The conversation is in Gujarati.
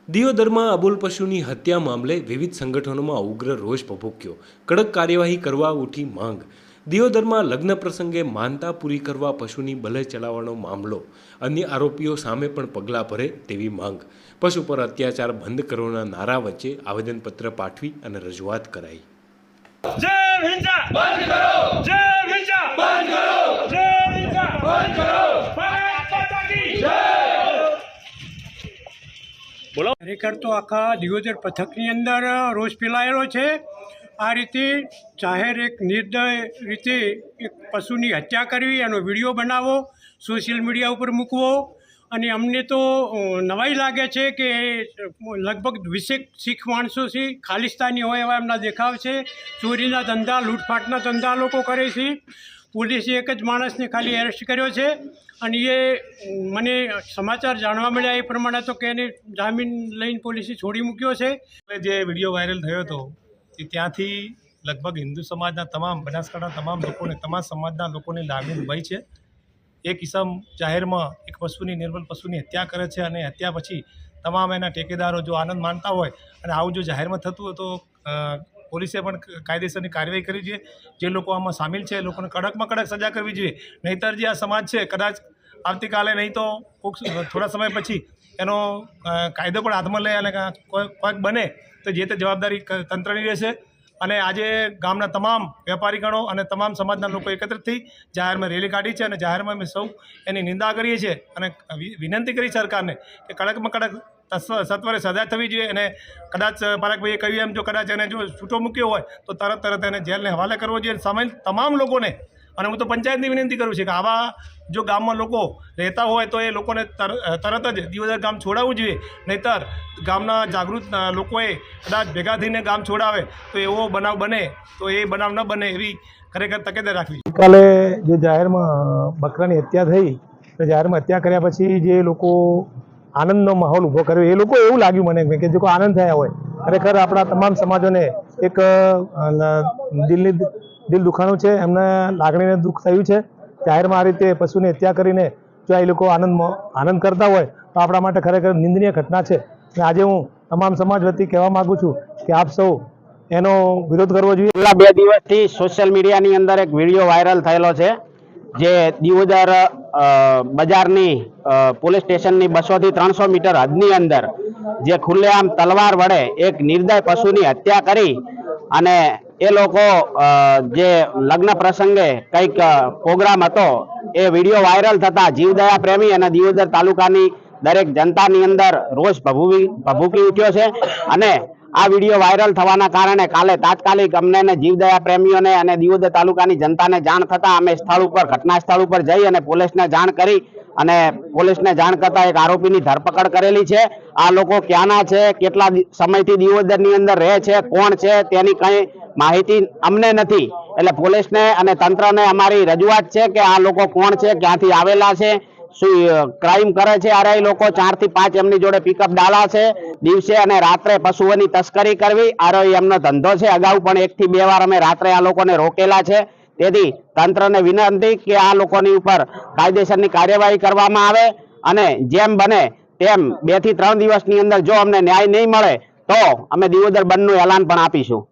દિયોદરમાં અબોલ પશુની હત્યા મામલે વિવિધ સંગઠનોમાં ઉગ્ર રોષ ભભૂક્યો. કડક કાર્યવાહી કરવા ઉઠી માંગ. દિયોદરમાં લગ્ન પ્રસંગે માનતા પૂરી કરવા પશુની બલે ચલાવવાનો મામલો. અન્ય આરોપીઓ સામે પણ પગલાં ભરે તેવી માંગ. પશુ પર અત્યાચાર બંધ કરવાના નારા વચ્ચે આવેદનપત્ર પાઠવી અને રજૂઆત કરાઈ. જય હિંસા બંધ કરો, જય હિંસા બંધ કરો, જય હિંસા બંધ કરો, ભારત માતા કી જય. બોલો. ખરેખર તો આખા દિયોદર પથકની અંદર રોષ ફેલાયેલો છે. આ રીતે જાહેર એક નિર્દય રીતે એક પશુની હત્યા કરવી, એનો વિડીયો બનાવવો, સોશિયલ મીડિયા ઉપર મૂકવો, અને અમને તો નવાઈ લાગે છે કે લગભગ 20 શીખ માણસો છે, ખાલિસ્તાની હોય એવા એમના દેખાવ છે. ચોરીના ધંધા, લૂંટફાટના ધંધા લોકો કરે છે. પોલીસે એક જ માણસને ખાલી એરેસ્ટ કર્યો છે, અને એ મને સમાચાર જાણવા મળ્યા એ પ્રમાણે તો કે એને જામીન લઈને પોલીસે છોડી મૂક્યો છે. જે વિડીયો વાયરલ થયો હતો એ ત્યાંથી લગભગ હિન્દુ સમાજના તમામ, બનાસકાંઠા તમામ લોકોને, તમામ સમાજના લોકોને લાગણી ભય છે. એક ઇસમ જાહેરમાં એક પશુની, નિર્બલ પશુની હત્યા કરે છે, અને હત્યા પછી તમામ એના ઠેકેદારો જો આનંદ માનતા હોય અને આવું જો જાહેરમાં થતું હોય તો પોલીસે પણ કાયદેસરની કાર્યવાહી કરવી જોઈએ. જે લોકો આમાં સામેલ છે એ લોકોને કડકમાં કડક સજા કરવી જોઈએ. નહીંતર જે આ સમાજ છે કદાચ આવતીકાલે નહીં તો થોડા સમય પછી એનો કાયદો પણ હાથમાં લે અને કોઈક બને તો જે તે જવાબદારી તંત્રની રહેશે. અને આજે ગામના તમામ વેપારીગણો અને તમામ સમાજના લોકો એકત્રિત થઈ જાહેરમાં રેલી કાઢી છે, અને જાહેરમાં અમે સૌ એની નિંદા કરીએ છીએ અને વિનંતી કરી સરકારને કે કડકમાં કડક સત્વરે સજા થવી જોઈએ. અને કદાચ પારકભાઈએ કહ્યું એમ જો કદાચ એને જો છૂટો મૂક્યો હોય તો તરત એને જેલને હવાલે કરવો જોઈએ. સામેલ તમામ લોકોને, અને હું તો પંચાયતની વિનંતી કરું છું કે આવા જો ગામમાં લોકો રહેતા હોય તો એ લોકોને તરત જ દિયોદર ગામ છોડાવવું જોઈએ. નહીંતર ગામના જાગૃત લોકોએ કદાચ ભેગા થઈને ગામ છોડાવે તો એવો બનાવ બને, તો એ બનાવ ન બને એવી ખરેખર તકેદારી રાખવી. કાલે જે જાહેરમાં બકરાની હત્યા થઈ, તો જાહેરમાં હત્યા કર્યા પછી જે લોકો આનંદનો માહોલ ઊભો કર્યો, એ લોકો એવું લાગ્યું મને કે જો આનંદ થયા હોય. ખરેખર આપણા તમામ સમાજોને એક દિલ દુખાણું છે, એમને લાગણીને દુઃખ થયું છે. જાહેરમાં આ રીતે પશુની હત્યા કરીને જો એ લોકો આનંદ કરતા હોય તો આપણા માટે ખરેખર નિંદનીય ઘટના છે. અને આજે હું તમામ સમાજ વતી કહેવા માગું છું કે આપ સૌ એનો વિરોધ કરવો જોઈએ. છેલ્લા 2 દિવસથી સોશિયલ મીડિયાની અંદર એક વિડીયો વાયરલ થયેલો છે, જે દિયોદર બજારની પોલીસ સ્ટેશનની 200 થી 300 મીટર હદની અંદર જે ખુલ્લેઆમ તલવાર વડે એક નિર્દય પશુની હત્યા કરી, અને એ લોકો જે લગ્ન પ્રસંગે કંઈક પ્રોગ્રામ હતો એ વિડીયો વાયરલ થતા જીવદયા પ્રેમી અને દિયોદર તાલુકાની દરેક જનતાની અંદર રોષ ભભૂકી ઉઠ્યો છે. અને આ વિડીયો વાયરલ થવાના કારણે કાલે તાત્કાલિક અમને જીવદયા પ્રેમીઓને અને દિયોદર તાલુકાની જનતાને જાણ થતા અમે સ્થળ ઉપર, ઘટના સ્થળ ઉપર જઈ અને પોલીસને જાણ કરી, અને પોલીસને જાણ કરતા એક આરોપીની ધરપકડ કરેલી છે. આ લોકો ક્યાંના છે, કેટલા સમયથી દિયોદરની અંદર રહે છે, કોણ છે, તેની કંઈ માહિતી અમને નથી. એટલે પોલીસને અને તંત્રને અમારી રજૂઆત છે કે આ લોકો કોણ છે, ક્યાંથી આવેલા છે, શું ક્રાઇમ કરે છે. અરે એ લોકો 4 થી 5 એમની જોડે પિકઅપ ડાલા છે. દિવસે અને રાત્રે પશુઓની તસ્કરી કરવી આરો એમનો ધંધો છે. અગાઉ પણ 1 થી 2 વાર અમે રાત્રે આ લોકોને રોકેલા છે. તેથી તંત્રને વિનંતી કે આ લોકોની ઉપર કાયદેસરની કાર્યવાહી કરવામાં આવે, અને જેમ બને તેમ 2 થી 3 દિવસની અંદર જો અમને ન્યાય નહીં મળે તો અમે દિયોદર બંધનું એલાન પણ આપીશું.